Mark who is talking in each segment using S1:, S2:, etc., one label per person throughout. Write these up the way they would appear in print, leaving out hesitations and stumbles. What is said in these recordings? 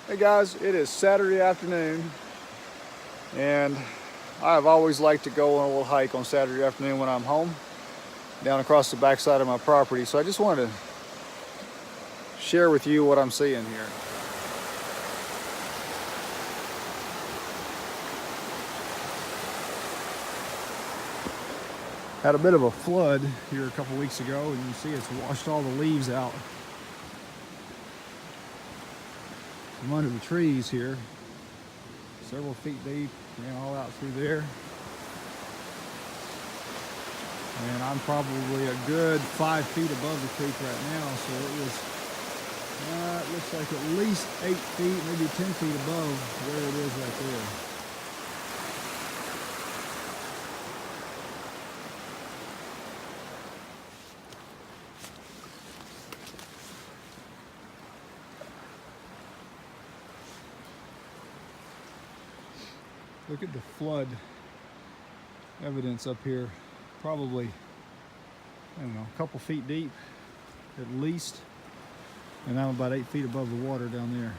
S1: Hey guys, it is Saturday afternoon, and I've always liked to go on a little hike on Saturday afternoon when I'm home, down across the backside of my property. So I just wanted to share with you what I'm seeing here. Had a bit of a flood here a couple weeks ago, and you see it's washed all the leaves out from under the trees here. Several feet deep, ran all out through there. And I'm probably a good 5 feet above the creek right now, so it looks like at least 8 feet, maybe 10 feet above where it is right there. Look at the flood evidence up here. Probably, I don't know, a couple feet deep at least. And I'm about 8 feet above the water down there.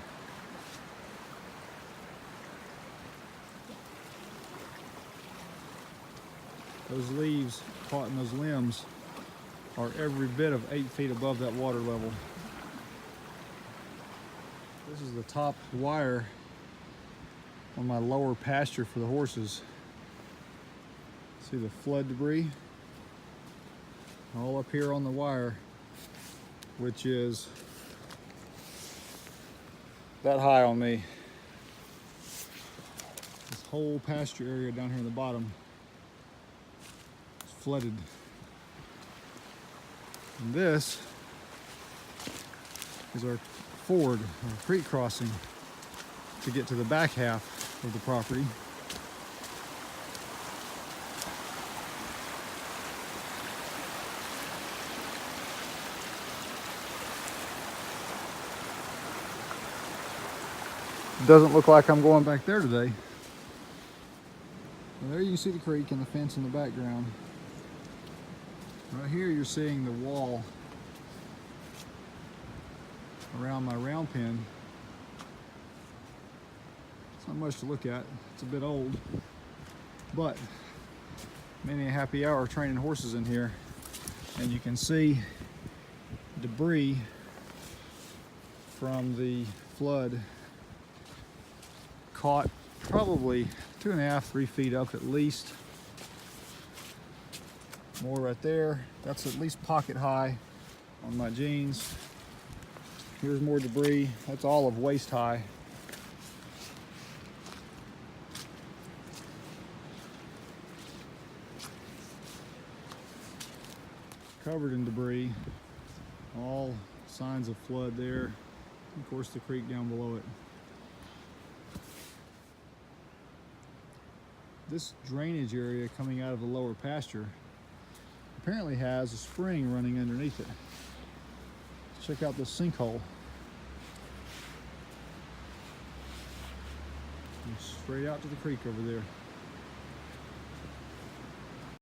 S1: Those leaves caught in those limbs are every bit of 8 feet above that water level. This is the top wire on my lower pasture for the horses. See the flood debris all up here on the wire, which is that high on me. This whole pasture area down here in the bottom is flooded. And this is our ford, our creek crossing, to get to the back half of the property. Doesn't look like I'm going back there today. Well, there you can see the creek and the fence in the background. Right here you're seeing the wall around my round pen. It's not much to look at. It's a bit old, but many a happy hour training horses in here, and you can see debris from the flood caught probably 2.5, 3 feet up at least. More right there. That's at least pocket high on my jeans. Here's more debris. That's all of waist high. Covered in debris. All signs of flood there. Of course, the creek down below it. This drainage area coming out of the lower pasture apparently has a spring running underneath it. Check out this sinkhole. Straight out to the creek over there.